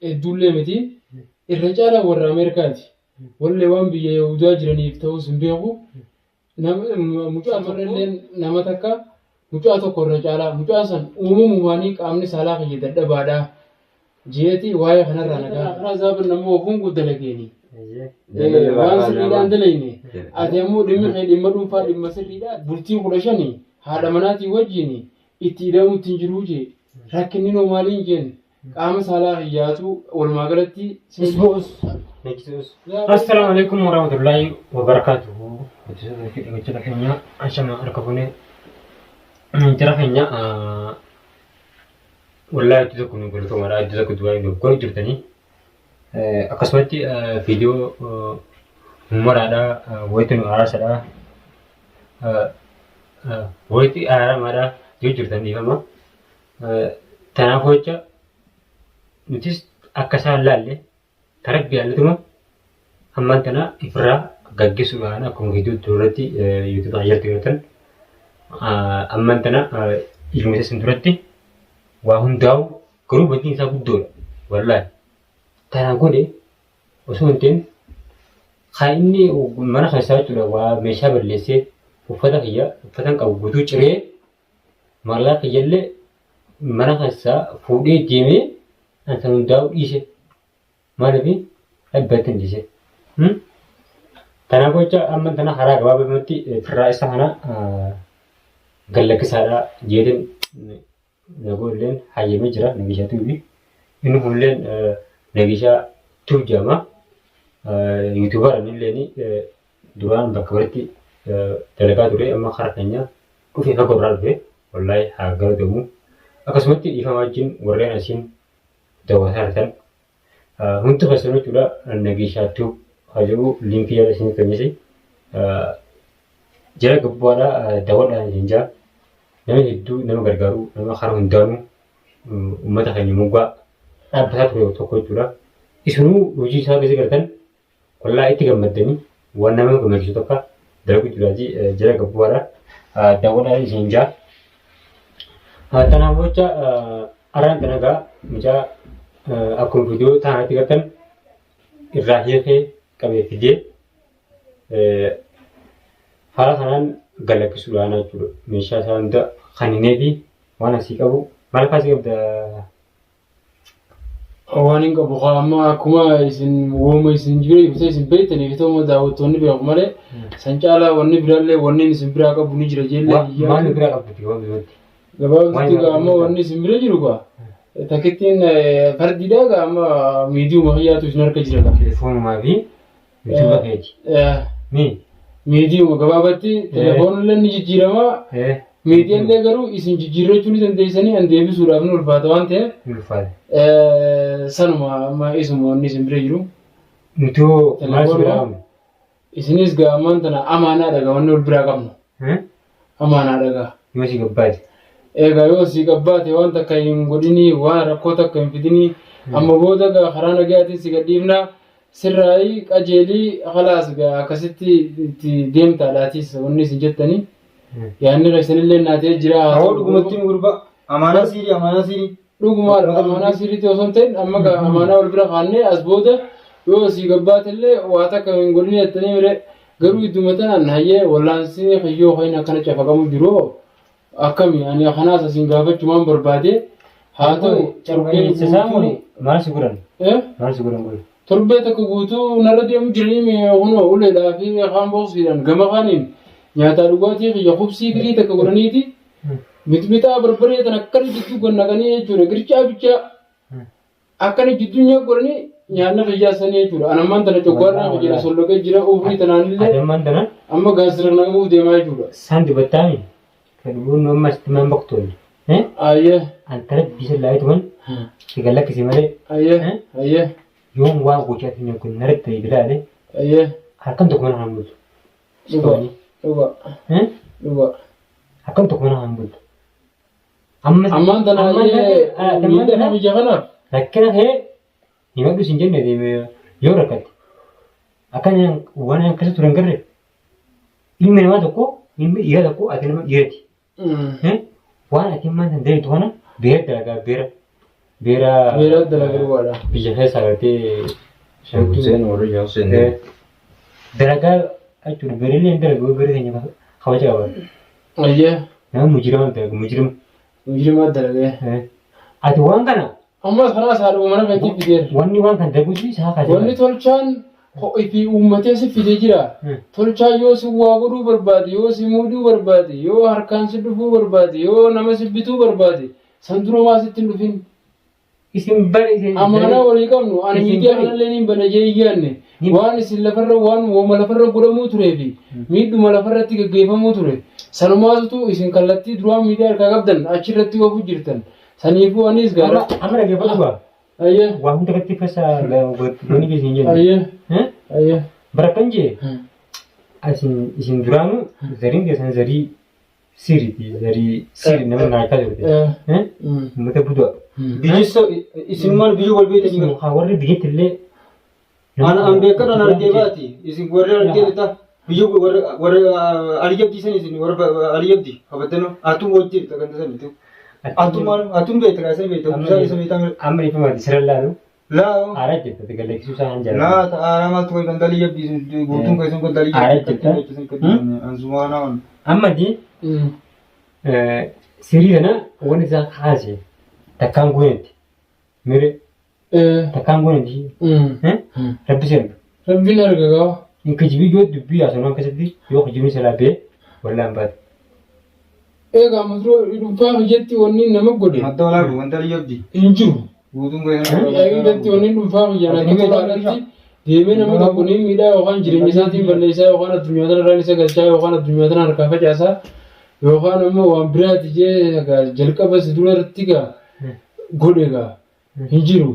Hedduullee miti irra caalaa warra Ameerikaati. Wallee waan biyya Yahudaa jiraniif ta'us hin beeku. Mucaa amarrallee nama takka mucaa tokko irra caalaa mucaa san uumamumaanii qaamni saalaa kiyya dadhabaadha. Jeeti waa'ee kanarraa nagaa. Kana zaabin nama ofuun guddala keeni. Waan sirriidhaan dalayne. Ati ammoo dhimma dhuunfaa dhimma sirriidhaan bultii 15 haadha manaatii wajjin itti hidhamuutti hin jiruu jee. Rakkinni noo maaliin jeen qaama saalaa kiyyaatu walumaa galatti Assalamu alaikum warahmatullahi wabarakatuh. Jira keenya ashama arkabune jira keenya wallahi itti tokko nu golto mara itti tokko du'a nu goon jirtani akkasumatti viidiyoo maraadha wayitu nu arasadha wayitu aramada yoo jirtani fama tanaaf hoja nutis akka isaan laalle tarabbii haallatuma hammaan tana ifirraa gaggisuudhaan akkuma viidiyoo duratti yuutuub ajjalti gootan hammaan tana ilmi isaa duratti waa hundaa'u garuu batiin isaa guddoodha wallaahi tana godhe osoo hin ta'in inni mana keessaa jechuudha waa meeshaa balleessee uffatan qabu guutuu ciree mallaa kiyyallee mana keessaa fuudhee deemee ansan hundaa'u dhiise maaliif dhabbatti hin dhiise. Tana gocha amma tana haraa gabaabamatti firraa isa kana gallakkisaadha jedhan nagoolleen hayyamee jira nagishaa tuubi inni kunilleen nagishaa tuujama yuutuubaadhaan illeen duraan bakka biratti dalagaa ture amma karaa keenya dhufee fagoo irraa dhufe wallaahi haa galatamu akkasumatti dhiifama wajjin warreen asiin daawwataa jirtan hundi keessanuu jechuudha nagishaa tuub hajuu linkii jala isin kennisi jara gabbaadha daawwadhaan isin jaa nama hedduu nama gargaaru nama karaa hundaanuu uummata keenya moggaa dhaabbataa ture tokko jechuudha isinuu hojii isaa keessa gartan wallaahi itti gammaddanii waan nama gammachiisu tokko dalaguu jiraatii jara gabbaadha daawwadhaan isin jaa tanaaf jecha arraan dalagaa mucaa akkuma viidiyoo taanatti gartan irraa hiikee qabee fidee haala kanaan galakkisuudhaan jechuudha meeshaa isaa hunda kaninee fi waan asii qabu maal kaasii qabda waan hin qabu amma akkuma isin wooma isin jira ibsa isin beektaniif ta'uu daawwattoonni beeku malee san caalaa wanni biraallee wanni isin biraa qabu ni jira jeellee maal biraa qabdu gabaabatti amma wanni isin bira jiru gaa takittiin fardiidhaa amma miidiyuma xiyyaatu isin harka jira teleefoonumaa fi yuutuuba keeti miidiyuma gabaabatti telefoonillee ni jijjiirama miidiyaallee garuu isin jijjiirrachuu ni dandeessanii an deebisuudhaaf ni ulfaata waan ta'eef sanuma amma isuma wanni isin bira jiru isinis gaa ammaan tana amaanaadha gaa wanni ol biraa qabnu amaanaadha gaa yoo si gabbaate egaa yoo si gabbaate waan takka hin godhinii waan rakkoo takka hin fidinii amma booda gaa karaa nagayaatiin si gadhiifnaa sirraayii qajeelii khalaas gaa akkasitti itti deemtaadhaatis wanni isin jettanii yaanni keessanillee naatee jira haa dhugumatti gurba amaanaa siirii dhugumaadha amaanaa siiriitti osoo hin ta'in amma gaa amaanaa wal bira kaannee as booda yoo si gabbaatellee waa takka hin godhinii jettanii mire garuu idduma tanaan hayyee wallaansee kiyyoo ho'iin akkana cafaqamu jiroo akkami ani kanaas asin gaafachumaan barbaade haa ta'u carbeen sasaamuni maal si godhan torbee tokko guutuu narra deemu jiranii kunoo uleedhaa fi kaan boqsiidhaan gama kaaniin nyaataa dhugaatii kiyya kubsii girii takka godhaniiti mixmixaa barbaree tan akkana jidduu gannaqanii jechuudha girchaa bichaa akkana jidduu nyaa godhanii nyaanna kiyyaasanii jechuudha anammaan tana coggaarraa kiyya sollogee jira ofii tanaanillee amma gaasira naqamuuf deemaa jechuudha san dibattaami kadhuun amma istimaan baktoonni ayyee antara bisa laayituman sigalla kisi malee ayyee yoon waan gochaatiin kun naratti bilaale harkan tokko mana hambutu dhuga harkan tokko mana hambutu ammaan tana miidhama biyya kanaaf rakkina ta'e himadhu sin jenne deeme yoo rakkatte akkana waan akkasa turan garre ilmi namaa tokko ilmi dhiiraa tokko ati nama dhiirati waan ati ammaan tan deebitu kana beera dalagaa beera beera dalagaa waadha. biyya keessa agartee Hussein warri yaa Hussein. dalagaa jechuudha beerallee dalagaa beera keenya kabaja qaba. Ayyee Nama mujirama dalagaa mujirama. mujrimaa dalagaa. Ati waan kana Ammas karaa saadhuma mana fakkii fideera. wanni waan kan daguuti isaa kaasa. Wanni tolchaan ho'i fi uummatee si fidee jira. Tolchaa yoo si waa godhuu barbaade, yoo si muuduu barbaade, yoo harkaan si dhufuu barbaade, yoo nama si bituu barbaade, san dura maa sitti hin dhufin. isin bara isin. Amaanaa walii qabnu ani miidiyaa kanallee niin bana jee iyyaanne waan isin lafarra waan wooma lafarra godhamuu turee fi miidhuma lafarratti gaggeeffamuu ture sanumaatutu isin kallattii duraan miidiyaa harkaa qabdan achirratti oofuu jirtan saniifuu anis gaara. Amma dhaggeeffatu baa. Ayyee Waa hunda gatti keessa gooni keessa hin jennu. ayyee ayyee. Bara kan jee isin duraanuu zariin keessan zarii siriiti zarii siri nama naakaa jirti. Uummata budaa. Biyyissa isin maal biyya wal beektan jiru. Haa warri biyyatti illee. An beekan an argee baati. Isin warri argee ta biyya warri aliyabdi san isin warri aliyabdi qabatanu atum wajjin ta kan san itu. Atum beekta kan san beekta. Bisa isa beekta. Amma ifamaati sirallaa Laa. aaraa jirta galaksuu isaan jala. Laa ta aaramaa tu kan aliyabdi guutuun kan sun kan aliyabdi. An sumaana on. Amma di sirii kana wanti isaan kaase takkaan goonetti mire takkaan goonetti rabbi sirbi. Rabbiin arga gaa. Kijibii yoo dubbii haasawaa keessatti yoo kijibni salaa bee wallaan baate. Egaa masroo dhuunfaa biyyatti wanni nama godhe Madda walaa wanta aliyabdi. hin jiru. Guutuun kan san. Eegatti wanni dhuunfaa biyya naannoo deemee nama tokko ni miidhaa yookaan jireenya isaatiin balleessaa yookaan addunyaa kanarraan isa galchaa yookaan addunyaa kana harkaa facaasaa yookaan ammoo waan biraati jee jalqaba si dura irratti gaa godhe gaa hin jiru.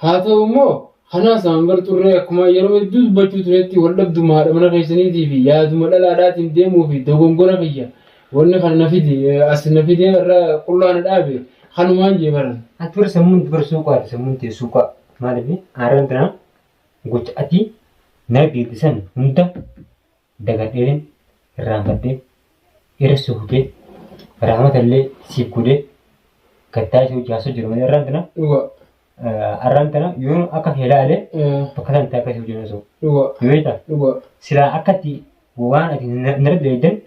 Haa ta'u immoo kanaas hangar xurree akkuma yeroo hedduu dubbachuu turetti wal dhabduma haadha mana keessaniitii fi yaaduma dhalaadhaatiin deemuu fi dogongora kiyya wanni kana na fide as na fide irra qullaana dhaabe kanumaan jee baran. Ati bara sammuun dubarsuu qabaate sammuun teessuu qaba maaliif aaraan tanaa gocha ati na beeksisan hunda dagadheerin irraanfattee irra suufutee raamatallee siif godhee kattaa isa hojjaasuu jiru malee irraan tana Dhuga. arraan tana yoo akka helaalee bakka sana akka isa hojjennu osoo Dhuga. yoo ta'e Dhuga. silaa akkatti waan ati narra deedan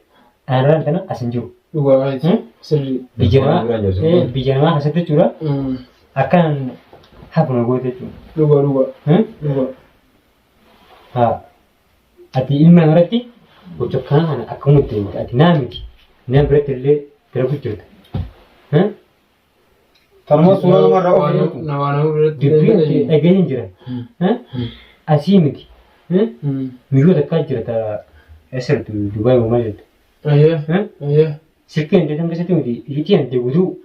arraan tana as hin jiru. Dhuga waayiti. Sirrii. Biyya namaa keessatti jechuudha akkaan hafuma goote jechuudha. Dhuga dhuga. Dhuga. Haa ati ilma namarratti gocha kana akkuma itti ati naa miti nama biratti illee bira jirta. Tanuma suuraa namarraa of Nama biratti Dubbiin dhageen hin jiran. Asii miti. Miirota akkaa jira ta'a asirratti Dubaay uumaa jirtu. Ayyee. Ayyee. Silkeen deetan keessatti miti itti hante guutuu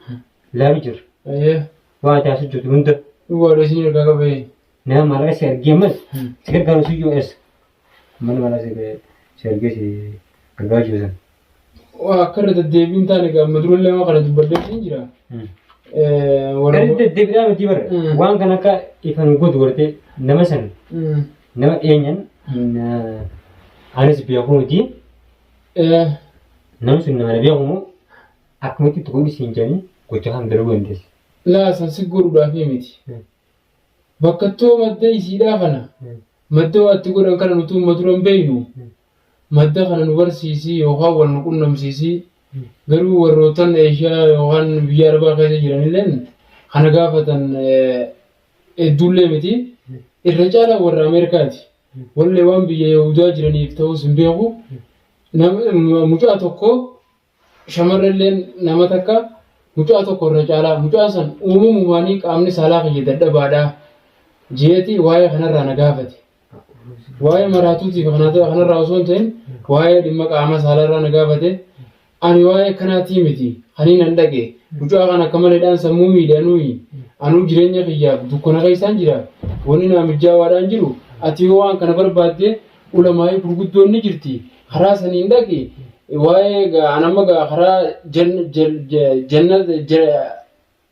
laabii jirra. Ayyee. Waan ati asii jirtu hunda Dhuga dheesiin ergaa qabee. nama maallaqa si argee mas si gargaaru si yoo eessa. Mana mana si argee si gargaaru jirusan. Waa akka irra deddeebiin taane gaamma durallee waan kana dubbaddeetti hin jira. Kan deddeebiidhaa miti bara waan kan akka ifan godhu wartee nama san nama dhiyeenyan anis beeku miti nama sun nama beekumu akkumatti itti godhi siin jedhanii gocha kan dalaguu dandeessi. Laasan si godhuudhaaf miti. Bakkattoo madda isiidhaa kana madda waatti godhan kana nuti uummatu hin beeknu madda kana nu barsiisii yookaan wal nu qunnamsiisii garuu warrootan Eeshiyaa yookaan biyya Arabaa keessa jiranillee kana gaafatan hedduullee miti irra caalaa warra Ameerikaati. Wallee waan biyya Yahudaa jiraniif ta'us hin beeku mucaa tokko shamarrelleen nama takka mucaa tokko irra caalaa mucaa san uumamumaanii qaamni saalaa kiyya dadhabaadhaa. Jeeti waa'ee kanarraa na gaafate. Waa'ee maraatuutiif kanarraa osoo hin ta'in waa'ee dhimma qaama saalarraa na gaafate. Ani waa'ee kanaatii miti. Ani nan dhaqe. Mucaa kana akka maleedhaan sammuu miidhanuuyi. Anuu jireenya kiyyaaf dukkana keessaan jira. Wanni naa mijaawaadhaan jiru. Ati yoo waan kana barbaadde ulamaa'ii gurguddoon ni jirti. Karaa saniin dhaqe. Waa'ee anamma karaa jannata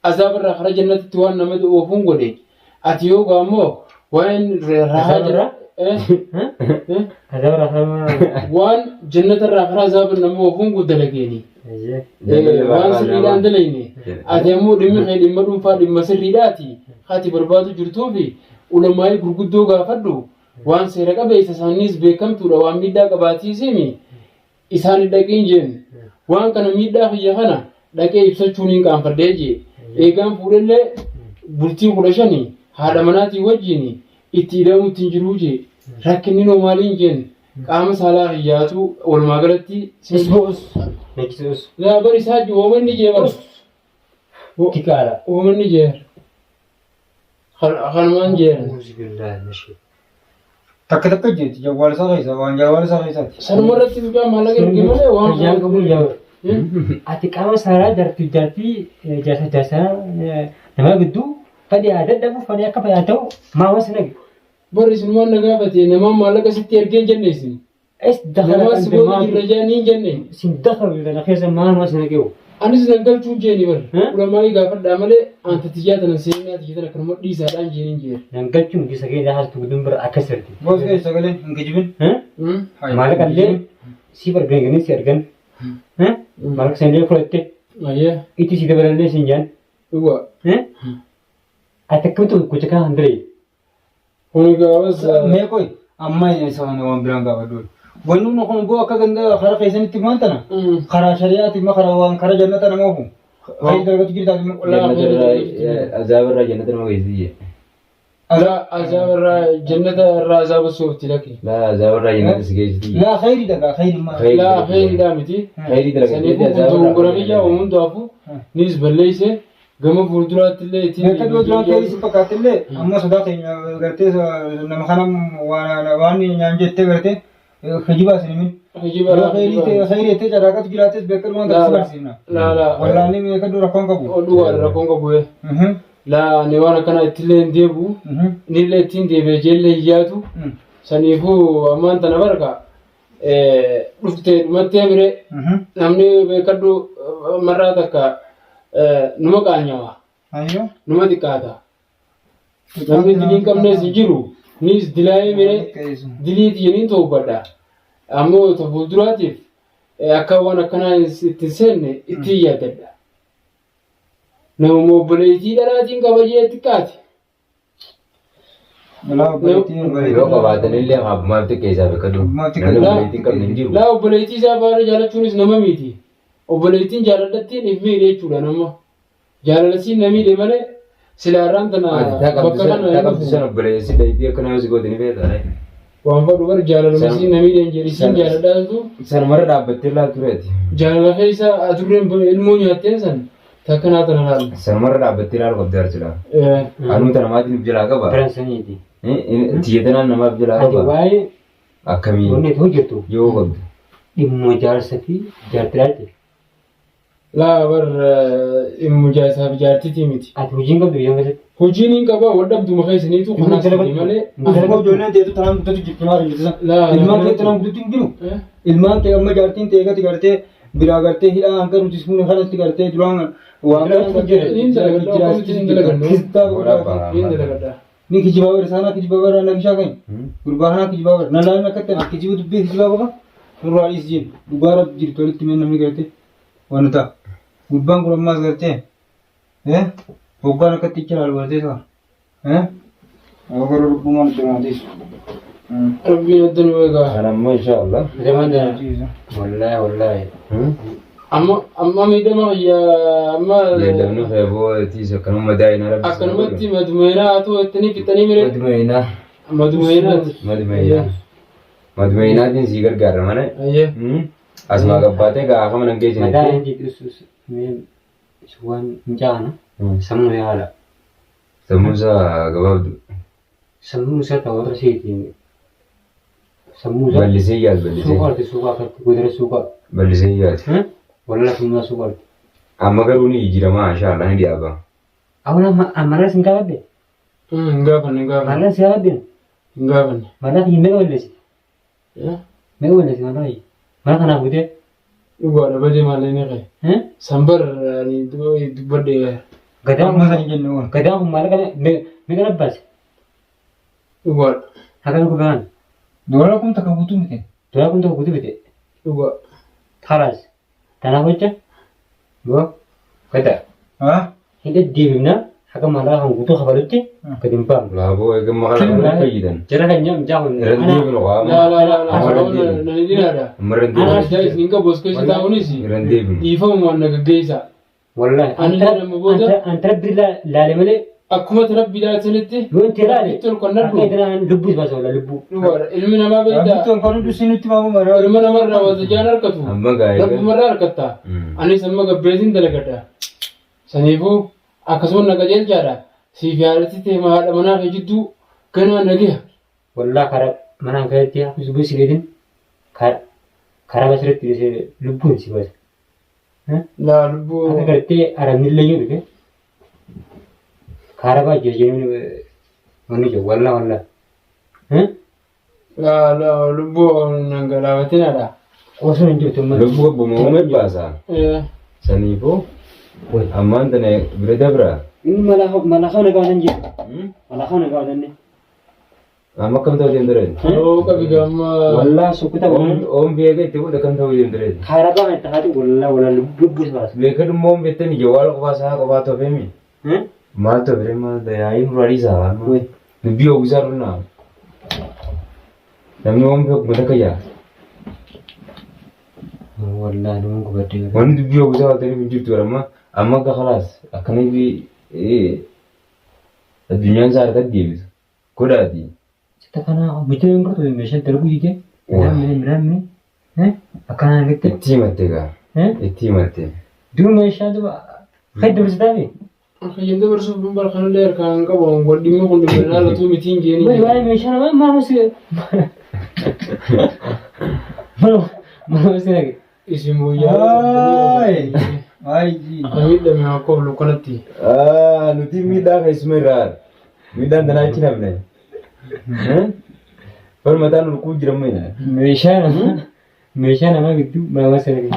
azaabarraa karaa jannatitti waan nama oofuun godhe. Ati yoo gaammoo waan rahaa jira. Waan jannatarraa karaa azaabar nama oofuun dalageeni. waan sirriidhaan dalayne ati ammoo dhimma dhuunfaa dhimma sirriidhaati haati barbaadu jirtuu fi ulamaa'ii gurguddoo gaafadhu waan seera qabeessa isaaniis beekamtuudha waan miidhaa qabaatiisimi isaan dhaqiin jeen waan kana miidhaa kiyya kana dhaqee ibsachuun hin qaanfadhee jee eegaan fuudhallee bultii 15 haadha manaatii wajjin itti hidhamu ittiin jiruu jee rakkinni noomaaliin jeen qaama saalaa kiyyaatu walumaa galatti Nechisus. laa bari isaa uumanni jee bara Tikaara. uumanni jee kanumaan jee Bismillah nashi. Takka takka jeeti jawwaala isaa keessa waan jawwaala isaa keessaati. sanuma irratti mucaa maallaqa erge malee waan Fayyaan qabu yaa. Ati qaama saalaa jartii jaasa nama gidduu fadhi dadhabu fadhi akka fayyaa ta'u maama sinagi. bari isinumaan na gaafate namaan maallaqa sitti ergeen jenne isin Es dakhala namaa si booda jirra jaaniin jenne sin dakhalu dana keessa maama sinagi. anis nan galchuun jeeni bar Eh? ulamaa'ii gaafadhaa malee anta tiyyaa tanan seenaa tiyya tana kanuma dhiisaadhaan jeeniin jeer Nan galchuun gisa keenya haastu gudun bira akka sirti. Boos kee sagalee hin kijibin. Maallaqa illee si barbaadanii si argan. Maallaqa sanillee fudhatte ayyee itti si dabalallee sin jaan. dhugaa Ati akkamitti gocha kana handalee? kuni gaafas Mee koy amma isa waan biraan gaafadhu. Wanni nu kun boo akka ganda karaa keessanitti maal tana? Karaa shari'aati ma karaa waan karaa jannata nama ofu. Hayy dargatu jirtaati ma Azabarraa jannata nama geessisiyye. azaabarraa jannata irraa azaaba soofti laki Laa azabarraa jannata si geessisiyye. laa khayri daga khayri ma. Khayri. laa khayriidhaa miti Khayrii saniifuu dalagateeti kuntuu azabarraa. goramiyyaa uumundaafu nis balleeyse gama fuulduraatti illee ittiin Beeka dua duraan kee si fakkaatillee amma sodaa keenya gartee nama kana waan nyaan jettee gartee kijibaa sinimin. Yoo khayri ettee carraaqatu jiraates beeka dhumaan gadi si barsiifna. laa Wallaanni beeka dura rakkoon qabu. dhugaadha rakkoon qabu laa ni waan akkana ittillee hin deebi'u nillee ittiin deebi'ee jeellee hiyyaatu saniifuu ammaan tana barka dhuftee dhumattee bire namni beekadhu marraa takka numa qaanyawa Ayyo. numa xiqqaata namni dilii hin qabnes hin jiru nis dilaa'ee bire diliiti jeniin to'ubbadha ammoo ta fuulduraatiif akka waan akkanaa itti seenne ittiin yaaddadha nama obboleettii dhalaatiin kabajee xiqqaati Yoo qabaatanillee maaf xiqqeessaa beekadhu. Namni obboleettii hin qabne hin jiru. laa obboleettii isaa baara jaalachuunis nama miti obboleettiin jaaladhattiin if miidhe jechuudha nama jaalalasiin na miidhe malee silaarraan tana bakka kana Taqabtu sana obboleessi dayittii akkana yoo si gootanii beektaa. waan fadhu bar jaalalasiin na miidhe hin jedhi isiin jaaladhaatu Sanumarra dhaabbattee laa tureeti. jaalala keessa adurreen ilmoo nyaatteen san takkanaa tana laal Sanumarra dhaabbattee laalu qabdi arjila. Hanuuta namaatiin jalaa qaba. Firansaniiti. Xiyyeetanaan namaaf jalaa Ati qaba. waa'ee Akkamii wanni hojjetu yoo qabdu. dhimma jaarsa fi jaartilaatti. laa bar immu jaasaaf jaartitii miti Ati hojiin qabdu biyya keessatti. hojiin hin qabaa wadhabdu maqaa isiniitu kanaas malee Afoo ijoolleen teetu tanaan guddatu jirti maal jirti Laa, ilmaan laa. kee tanaan guddatu hin jiru. Eh? Ilmaan kee amma jaartiin teegati gartee biraa gartee hidhaa hanga nuti sun kanatti gartee duraan waan Hin dalagadhu. hin dalagadha ni kijibaa bara sana kijibaa bara nagishaa kan gurbaan kijibaa bara nalaan akka ta'e kijibu dubbii kijibaa bara surraa is jin dubara jirtu walitti mee namni gartee waan ta'a gurbaan kun ammaas gartee hoggaan akkatti icha gartee ta'a agaruu lubbumaan deemaatis. rabbiin addani weegaa Kan ammoo inshaallah. Wallaahi. amma miidhama yaa amma Beellamni feeboo tiis akkanuma daa'ina rabbi. akkanumatti madumeenaa haa ta'u ittanii fixanii mire Madumeenaa. madumeenaati Madumeenaa. Madumeenaatiin sii gargaara malee. ayyee Asuma gabbaatee gaafa mana Madaa geejjinetti. hin jiidhusus waan hin caana. Sammuu yaala. Sammuusaa gabaabdu. Sammuu isaa ta'u warra seetiin. Sammuu isaa Ballisee yaad ballisee. suuqaati suuqaa akkatti godina suuqaa. Ballisee yaad. Wallaahi suuqaa suuqaati. Amma garuu ni jijjiirama inshaallah ni dhiyaaba. Awwaala amarras hin gaafadde. hin gaafanne hin gaafanne Amarras hin gaafadde. hin gaafanne Mallaaf hin mega walleessi. Mega walleessi mallaaf. Mala kanaaf gudee. dhugaadha badee maallee ni qabe sanbar dubbadde Gadaan Amma san jenne waan. gadaan kun maal kana mega nabbaase. dhugaadha Hakan kun gaan. Doolara kun takka guutuu miti. Doolaa kun tokko guutuu bite. dhugaa Khalaas. Tanah baca, gua kata, ini diimna, aku malah hanggu tuh kabar itu, ketimpang. Lah bo ega makanan apa gidan. Cara hanya menjauh. Rendi belum apa. Nah ini ada. Merendi. Anak saya sehingga bosku sih tahu nih sih. Rendi belum. Ifa mau naga geisa. Wallah, antara bila lale male. Akkuma tarabbi daatanitti. Gun tirale. Itu konar Aku dengan lebu bahasa wala lebu. Ilmi nama beda. Itu kan udah sini tuh mau marah. Ilmi nama rawa janar katu. Amma gaya. Rabbi marar kata. Ani sama gabbesin dalagada. Sanifu akkasuma naga jeljaadha. Siif yaadatti ta'e haadha manaa fi jidduu ganaa nagiha. Wallah kara mana kayatti ya bisu bisu lidin. Kara basirratti lubbuun si basa. Laa lubbuu. Akka gartee aramni layyuu dhufe. Kara baay'ee jennuun wanni jiru wallah. Laa lubbuu nangalaabatinaadha. Osoo hin jirtu amma. Lubbu bumuume baasa. Saniifuu ammaan tana bira dabra. Inni mana kaana gaafatan jiru. Mana kaana gaafatan ni. Amma kam ta'u jendere. Yoo qabi gamma. Wallah sukkuta Om beeka itti godha kam ta'u jendere. kara baa itti haati wallah lubbus baasa. Beeka dhumma om beektani jawaala qofaa isaa qofaa ta'u feemi. Maal ta'u bire maal ta'e yaa'iin muraadii isaa. Dubbii ogusaa runaa. Namni om beeku mata kayyaa. Wallah nama gubadde. Wanni dubbii ogusaa waan ta'eef hin jirtu amma akka khalaas akkanitti addunyaan isaa harkatti deebisu. Godhaati. Kita kana bitu yang bertu meeshaan darbu hiike. Midhaan akkanaan argatte. Itti himatte gaa. Itti himatte. Duu meeshaa duba fayyadamu taate. Akkayyeen dabarsuuf dumbal kana dheer kan qabu godhimmi kun dubbinaa latuu mitiin geeni. Waa'ee meeshaa nama maamusi. Maamusi nage. Isin guyyaa. Ayi. Miidhame akkoo lukkanatti. Nuti miidhaa keessuma irraa miidhaan danaa achi namne. Bar mataan ulkuu jiramu ina. Meeshaa nama gidduu maamusi nage.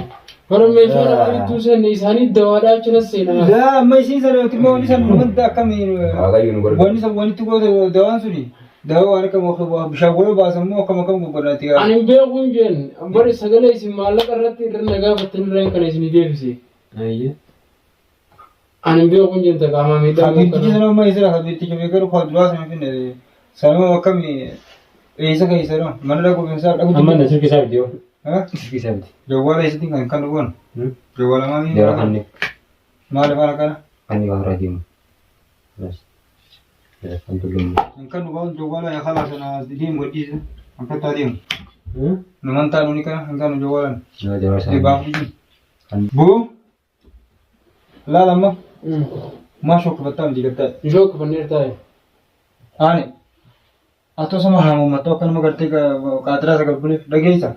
Bara meeshaa nama gidduu seenne isaanii dawaadhaa achina seenaa. Daa amma isiin sana yookiin immoo wanni sana wanta akkamiin Waaqayyo nu gargaaru. wanni sana wanti goota dawaan suni dawaa waan akka bishaan goyoo baasan immoo akkam akkam gurgurnaati. Ani beekuun jeen bari sagalee isin maallaqa irratti irra nagaa fattanii irraan kana isin deebise. Ani beekuun jeen taqaamaa miidhaa Habibti sana amma isa habibti jabee garuu kan duraa sana finne sanuma akkami eessa keessa no mana dhaquu binsaa dhaquu. Amma na sirki isaa bidiyoo. Ha? Sirki isaa bidi. Jawwaala eessatti kan dhugoon. Jawwaala maami. Yeroo kanni. Maali maal akkana? Kanni waan irraa deemu. Kan tullumu. Kan dhugoon jawwaala yaa kala sana deemu gadhiisa. Akka taa deemu. Numan taa nuni kana kan jawwaalan. Yoo yeroo isaa. Baafii. Bu. Laala amma. Maa shokka fattaa miti gattaa. Ishoo kufanneer taa'e. Ani. Atoo sama haamummattoo akkanuma gartee qaatiraa sagalbuleef dhageessa.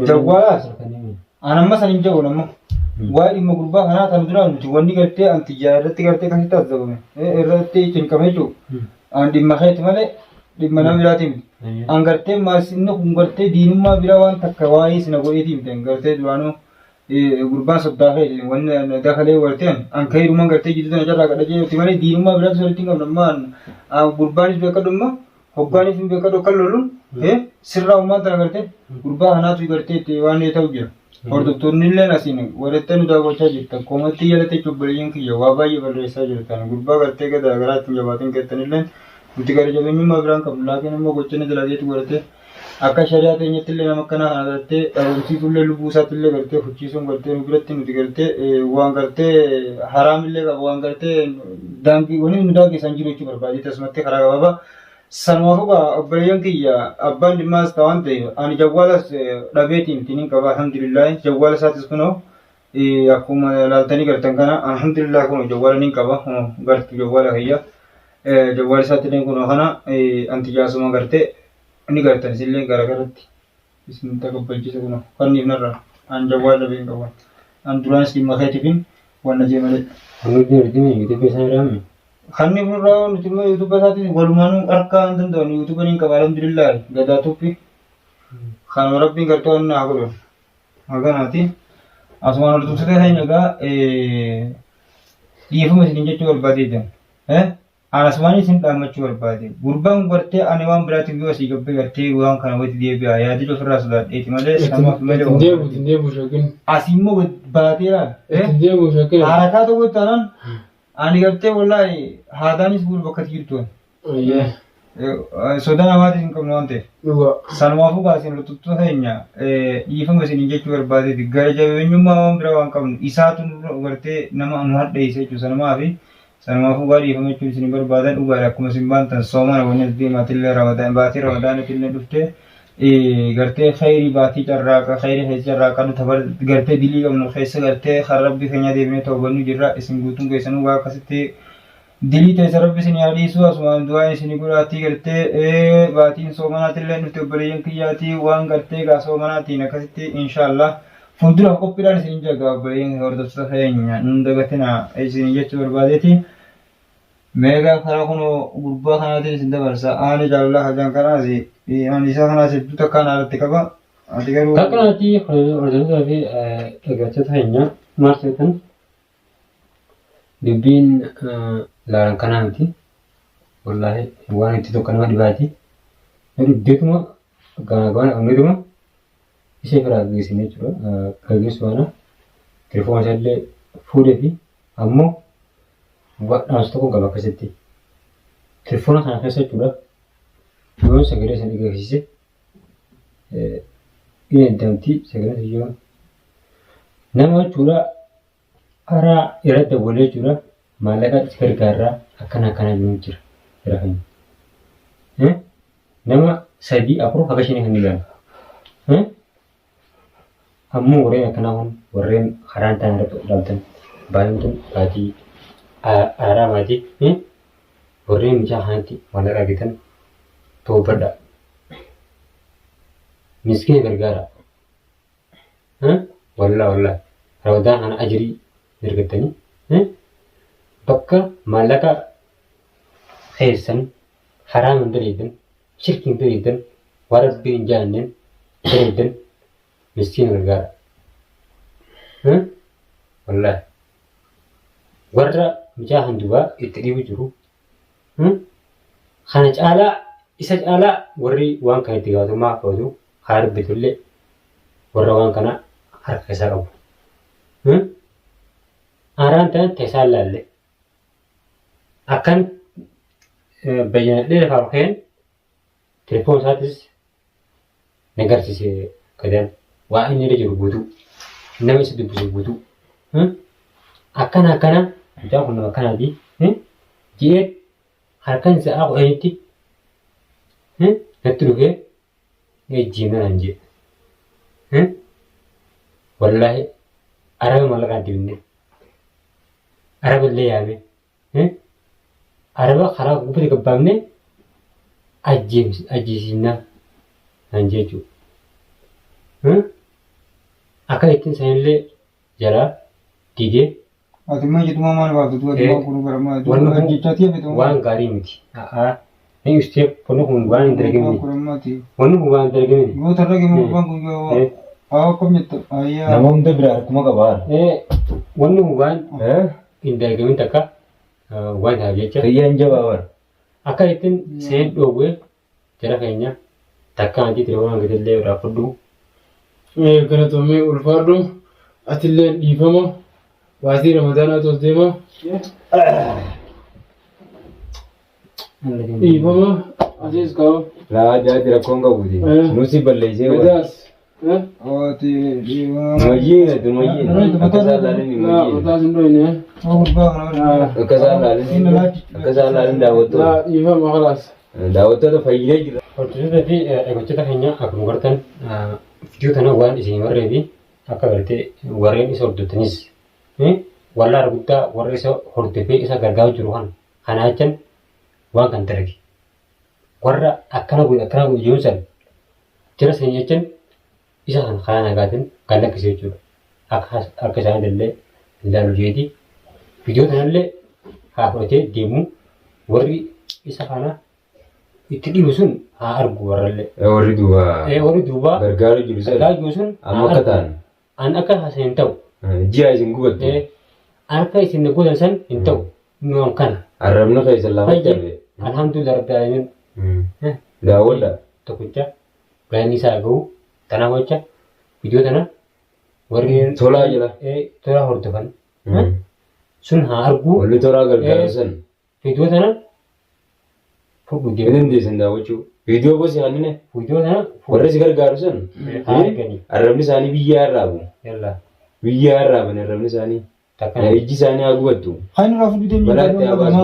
Jawwaalaas. Anamma san hin jahu namma. Waa dhimma gurbaa kanaa kan duraan nuti wanni gartee antiyyaa irratti gartee kan sitti asdabame. Irratti cinqame jechuudha. An dhimma keeti malee dhimma nama biraatii miti. An gartee maasinni kun gartee diinummaa biraa waan takka waa'ee sina godheetii miti. Gartee duraanuu gurbaan sodddaa feeti wanni dakalee warteen an kahirumaan gartee jiru sana jarraa kadhachee jirti malee diinummaa biraatti walitti hin qabnammaan gurbaanis beekadhummaa. Hoggaanis hin beekadhu kan loluun sirraa uumaan tana gartee gurbaa kanaatu gartee waan ta'u jira. Hordoftoonni illee asiin walitti nu daawwachaa jirtan koomatti jalatti cubbuleeyyiin kiyya waa baay'ee barreessaa jirtan gurbaa gartee gadaa garaatti jabaatiin keessan illee nuti gara jabeenyummaa biraan qabnu laakiin immoo gochina dalageetu godhatee akka shari'aa teenyatti illee nama akkanaa kana gartee dhabamsiisuu illee lubbuu isaatti illee gartee hucciisuun gartee nu biratti nuti gartee waan gartee haraam illee qaba waan gartee daangii wani nu daangeessan jiru jechuu barbaadee tasumatti karaa gabaabaa. Sanwaafuma obboleeyyan kiyya abbaan dhimmaas ta'an ta'e ani jawwaalas dhabeetiin tiniin qaba alhamdulillah jawwaala isaatis kunoo akkuma laaltanii gartan kana alhamdulillah kunoo jawwaala niin qaba gartu jawwaala kiyya jawwaala isaatti illee kunoo kana anti jaasuma gartee ni gartan isillee garagaratti isin takabbalchisa kunoo kanniif narra an jawwaala dhabeen qaban an duraanis dhimma keetiifin waan najee malee. Hanguddi arginu yoo ta'e isaan irraa Kanni furraa nuti immoo yuutuuba isaatiin walumaan harkaa hin danda'an yuutuuba niin qaba alhamdulillah gadaa tuffi kan rabbiin gartee waan naa godhan haganaati asumaan ol tursitee ta'in egaa dhiifama isin jechuu barbaadeetan asumaan isin dhaammachuu barbaade gurbaan gartee ani waan biraatiin yoo asii gabbee gartee waan kana walitti deebi'a yaadii ofirraa sodaadheeti malee samaaf malee Deebu shookin. asii immoo baatiiraan. Itti deemu shakkii. Harakaa tokko taanaan ani gartee wallahi haadaanis bulu bakka jirtu. Sodaa namaatiin hin qabne waan ta'eef. Sanumaafuu baaseen lututtuu keenya dhiifama isin jechuu barbaadeeti. Gara jabeenyummaa waan biraa waan qabnu isaatu gartee nama nu hadheessa jechuudha. Sanumaafuu waa dhiifama jechuun isin barbaadan dhugaadha. Akkuma isin baantan soomana wanni deemaatillee baatii ramadaanatillee dhuftee gartee khayrii baatii carraaqa khayrii keessa carraaqa tabar gartee dilii qabnu keessa gartee kan rabbi keenya deebinee tawbannu jirra isin guutuun keessanuu waa akkasitti dilii teessa rabbi isin yaadiisu asumaan du'aan isin godhaatii gartee baatiin soomanaatillee dhufte obboleeyyan kiyyaatii waan gartee gaa soomanaatiin akkasitti inshaallah fuuldura qophiidhaan isin jaga obboleeyyan hordoftoota keenya nun dagatina isin jechuu barbaadeeti. Meegaa karaa kunoo gurbaa kanaatiin isin dabarsa aani jaalala hajaan kanaasi ani isaa kanaas hedduu takkaan alatti qaba. Ati garuu Takkanatti hordoftoota fi dhaggeeffattoota keenya maal seetan dubbiin laalan kanaa miti. Wallaahi waan itti tokko nama dhibaati. Dubbeetuma gamaa qabneetuma ishee biraa geessine jechuudha. Gaggeessu baana telefoona isaallee fuudhee fi ammoo dhaamsa tokko qaba akkasitti. Telefoona kana keessa jechuudha. Yoo sagalee isa dhageessise damti sagalee yoo nama jechuudha karaa irratti dabalee jechuudha maallaqa itti gargaarraa akkana jiru jira jira keenya. Nama 3-4 haga 5 kan ilaalu. Ammoo warreen akkanaa kun warreen karaan ta'an irratti ilaaltan baay'intuun baatii aaraa maatii warreen mijaa kanatti maallaqa argatan toobadha. Miskiina gargaara. Wallaa ramadaan kana ajirii ergattanii bakka maallaqa keessan haraam hin daleeddan shirki hin daleeddan waan rabbii hin jaanneen daleeddan miskiina gargaara. Wallaahi warra mijaa handubaa itti dhiibu jiru kana caalaa isa caalaa warri waan kana itti gaafatamummaa qabatu haa dubbitullee warra waan kana harka isaa qabu. Aaraan ta'an teessaan laalle akkan bayyanadhee lafaa dhufeen telefoon isaatis nagarsiise gadaan waa inni irra jiru guutuu nama isa dubbisu guutuu akkana mucaan kun nama akkanaati jedhee harkaan isaa qodhanitti natti dhufee ejjiin naan jedhe wallaahi araba mallaqaan dibinne araba illee yaame araba karaa gubbate gabbaamne ajjeesinnaa naan jechuudha. Akka ittiin sanillee jalaa diigee ati ma jitu mamaan baafatu ati waan kunu garama waan jechaati fitu waan gaarii miti. Ni ustee pono kun waan hin dargamne. Wanni kun waan hin dargamne. Yoo tarrage mu waan kun yoo kom jettu ayyaa. Nama hunda biraa akkuma qabaa. Wanni kun waan hin dargamin takka waan haa jecha. Fayyaan jabaawar. Akka ittiin seen dhoowwee jala keenya takka antii telefoonaan gatillee irraa fudhu. Galatoomee ulfaadhu atillee dhiifama waatii ramadaanaa tos deema. Dhiifama asiis kaa'u. Laa jaati rakkoon qabuuti. Nusi balleessee waa. Gadaas. ati Mayyina tu mayyina. Akkasaa laalin ni mayyina. Gadaas hin dhoyne. gurbaa kana Akkasaa laalin daawwattoota. Dhiifama khalaas. Daawwattoota fayyidee jira. Hordoftoota fi eeggattoota keenya akkuma gartan viidiyoo kana waan isin warree fi akka gartee warreen isa hordottanis wallaara guddaa warra isa hordofee isa gargaaru jiru kana jechan waan kan darage warra akkana godhe ijoolsan jira san jechan isa kan karaa nagaatiin kan lakkisee jechuudha. Akka isaan illee ilaalu jeeti viidiyoo kanallee haa fudhatee deemu warri isa kana itti dhiibu sun haa argu warrallee. Warri duubaa Gargaaru jiru sun amma akka ta'an. an akka haasa'in ta'u. Ji'a isin gubattu. Akka isin godhan san hin ta'u nuun kana. Arrabna keessa lafa Fayyee alhamdulillah rabbil alamin daawwadha. tokkicha galanni isaa gahu tanaaf jecha viidiyoo tana warreen Tolaa jira. tolaa hordofan sun haa arguu Walli toraa gargaaru san. viidiyoo sana fudhu Hin deemu dandeessan daawwachuu. Viidiyoo gosi hannine viidiyoo sana warri si gargaaru san. haa arganii Arrabni isaanii biyya arraabu. yalla Biyya arraaban arrabni isaanii. takka Ijji isaanii haa gubattu. Kan rafu deemee Balaatti haa baasu.